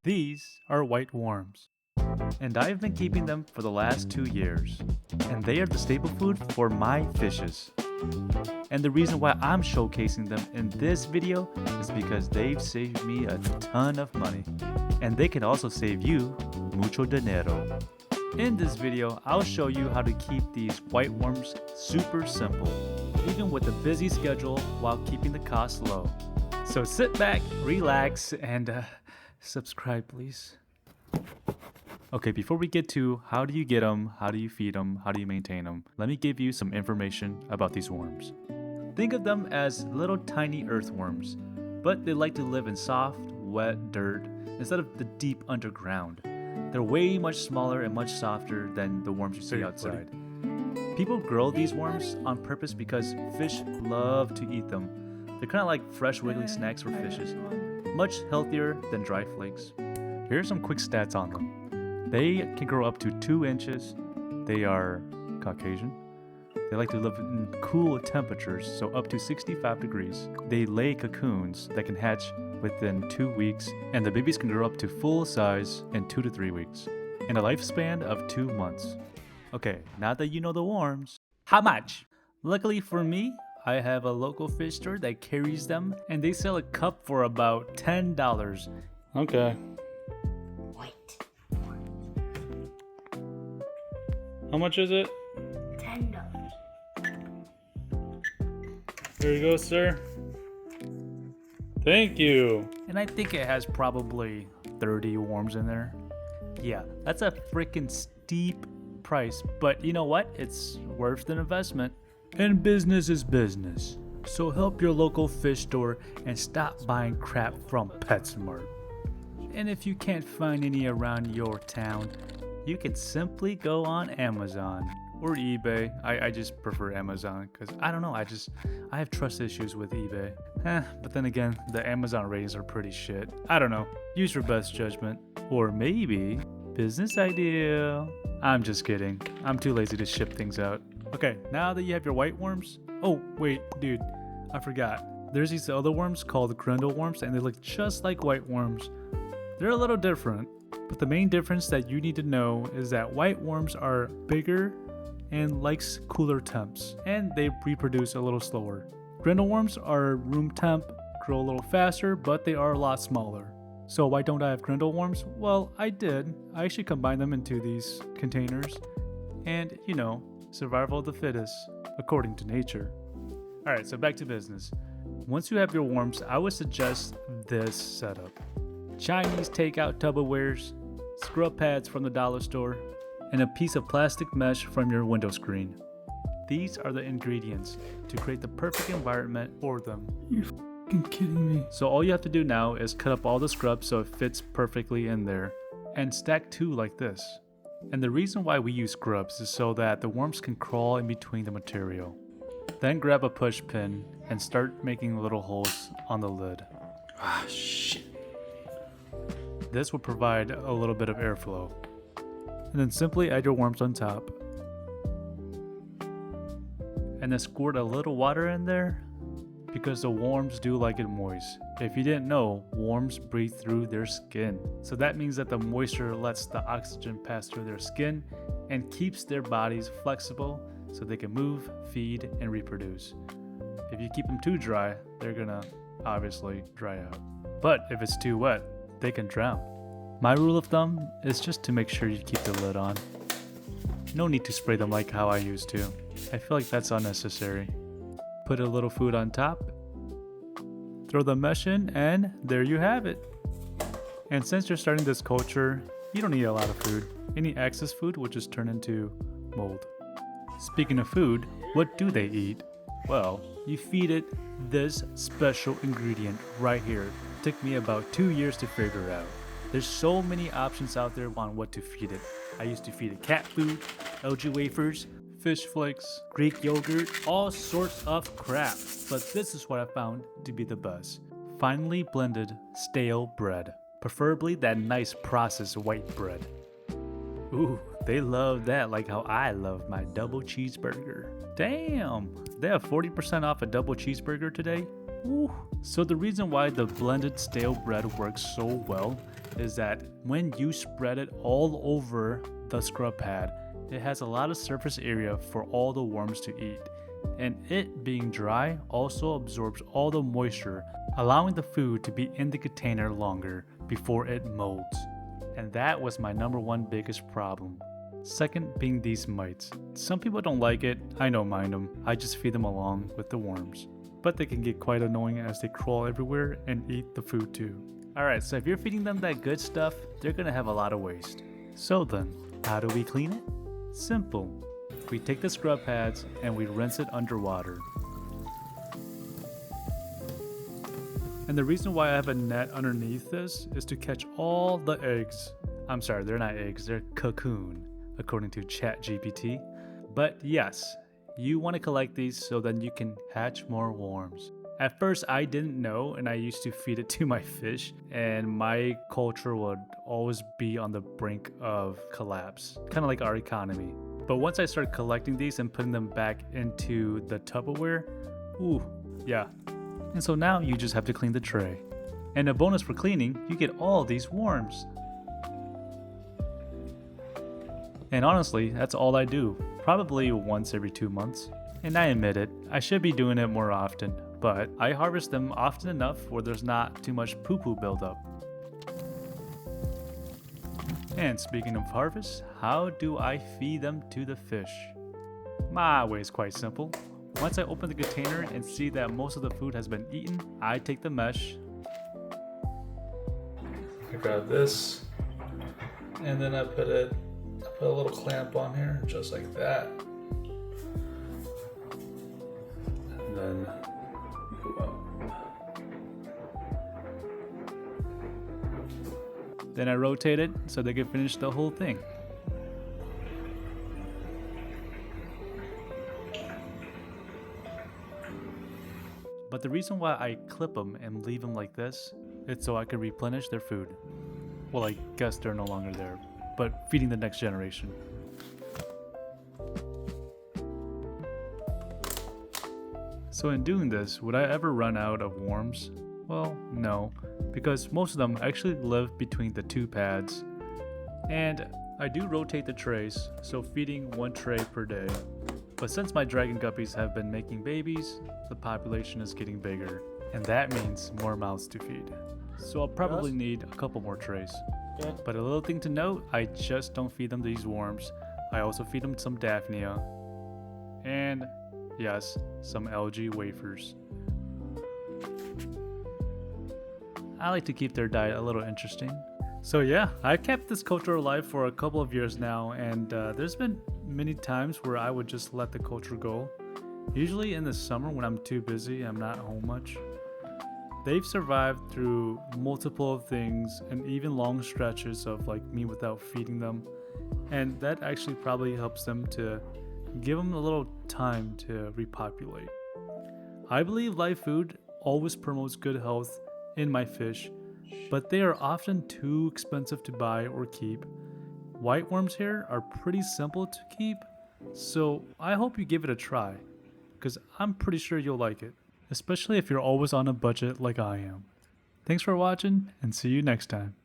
These are white worms, and I've been keeping them for the last 2 years, and they are the staple food for my fishes. And the reason why I'm showcasing them in this video is because they've saved me a ton of money, and they can also save you mucho dinero. In this video, I'll show you how to keep these white worms super simple, even with a busy schedule while keeping the cost low. So sit back, relax, and subscribe please. Okay, before we get to how do you get them, how do you feed them, how do you maintain them, let me give you some information about these worms. Think of them as little tiny earthworms, but they like to live in soft, wet dirt instead of the deep underground. They're way much smaller and much softer than the worms you see outside. People grow these worms on purpose because fish love to eat them. They're kind of like fresh wiggly snacks for fishes, much healthier than dry flakes. Here's some quick stats on them. They can grow up to 2 inches. They are Caucasian. They like to live in cool temperatures, so up to 65 degrees. They lay cocoons that can hatch within 2 weeks, and the babies can grow up to full size in 2 to 3 weeks, in a lifespan of 2 months. Okay, now that you know the worms, how much? Luckily for me, I have a local fish store that carries them, and they sell a cup for about $10. Okay. Wait. How much is it? $10. Here you go, sir. Thank you. And I think it has probably 30 worms in there. Yeah, that's a freaking steep price, but you know what? It's worth the investment. And business is business. So help your local fish store and stop buying crap from PetSmart. And if you can't find any around your town, you can simply go on Amazon or eBay. I just prefer Amazon because I don't know, I have trust issues with eBay. But then again, the Amazon ratings are pretty shit. I don't know. Use your best judgment. Or maybe business idea. I'm just kidding. I'm too lazy to ship things out. Okay, now that you have your white worms. Oh, wait, dude, I forgot. There's these other worms called grindal worms, and they look just like white worms. They're a little different, but the main difference that you need to know is that white worms are bigger and likes cooler temps, and they reproduce a little slower. Grindal worms are room temp, grow a little faster, but they are a lot smaller. So why don't I have grindal worms? Well, I did. I actually combined them into these containers, and you know, survival of the fittest, according to nature. Alright, so back to business. Once you have your worms, I would suggest this setup. Chinese takeout Tupperwares, scrub pads from the dollar store, and a piece of plastic mesh from your window screen. These are the ingredients to create the perfect environment for them. You're f***ing kidding me. So all you have to do now is cut up all the scrubs so it fits perfectly in there, and stack 2 like this. And the reason why we use scrubs is so that the worms can crawl in between the material. Then grab a push pin and start making little holes on the lid. Ah, shit. This will provide a little bit of airflow. And then simply add your worms on top. And then squirt a little water in there because the worms do like it moist. If you didn't know, worms breathe through their skin. So that means that the moisture lets the oxygen pass through their skin and keeps their bodies flexible so they can move, feed, and reproduce. If you keep them too dry, they're gonna obviously dry out. But if it's too wet, they can drown. My rule of thumb is just to make sure you keep the lid on. No need to spray them like how I used to. I feel like that's unnecessary. Put a little food on top, throw the mesh in, and there you have it. And since you're starting this culture, you don't need a lot of food. Any excess food will just turn into mold. Speaking of food, what do they eat? Well, you feed it this special ingredient right here. It took me about 2 years to figure out. There's so many options out there on what to feed it. I used to feed it cat food, LG wafers, fish flakes, Greek yogurt, all sorts of crap. But this is what I found to be the best. Finely blended stale bread. Preferably that nice processed white bread. Ooh, they love that like how I love my double cheeseburger. Damn, they have 40% off a double cheeseburger today? Ooh. So the reason why the blended stale bread works so well is that when you spread it all over the scrub pad, it has a lot of surface area for all the worms to eat. And it being dry also absorbs all the moisture, allowing the food to be in the container longer before it molds. And that was my number one biggest problem. Second being these mites. Some people don't like it, I don't mind them, I just feed them along with the worms. But they can get quite annoying as they crawl everywhere and eat the food too. Alright, so if you're feeding them that good stuff, they're gonna have a lot of waste. So then, how do we clean it? Simple. We take the scrub pads and we rinse it underwater. And the reason why I have a net underneath this is to catch all the eggs. I'm sorry, they're not eggs, they're cocoon, according to ChatGPT. But yes, you want to collect these so then you can hatch more worms. At first I didn't know and I used to feed it to my fish and my culture would always be on the brink of collapse, kind of like our economy. But once I started collecting these and putting them back into the Tupperware, ooh, yeah. And so now you just have to clean the tray. And a bonus for cleaning, you get all these worms. And honestly, that's all I do, probably once every 2 months. And I admit it, I should be doing it more often, but I harvest them often enough where there's not too much poo-poo buildup. And speaking of harvest, how do I feed them to the fish? My way is quite simple. Once I open the container and see that most of the food has been eaten, I take the mesh. I grab this, and then I put a little clamp on here, just like that. And then go up. Then I rotate it so they can finish the whole thing. But the reason why I clip them and leave them like this is so I can replenish their food. Well, I guess they're no longer there, but feeding the next generation. So in doing this, would I ever run out of worms? Well, no, because most of them actually live between the two pads. And I do rotate the trays, so feeding one tray per day. But since my dragon guppies have been making babies, the population is getting bigger, and that means more mouths to feed. So I'll probably need a couple more trays. Yeah. But a little thing to note, I just don't feed them these worms. I also feed them some Daphnia, and yes, some algae wafers. I like to keep their diet a little interesting. So yeah, I've kept this culture alive for a couple of years now, and there's been many times where I would just let the culture go. Usually in the summer when I'm too busy, I'm not home much. They've survived through multiple things and even long stretches of like me without feeding them. And that actually probably helps them to give them a little time to repopulate. I believe live food always promotes good health in my fish, but they are often too expensive to buy or keep. White worms here are pretty simple to keep, so I hope you give it a try, because I'm pretty sure you'll like it, especially if you're always on a budget like I am. Thanks for watching, and see you next time.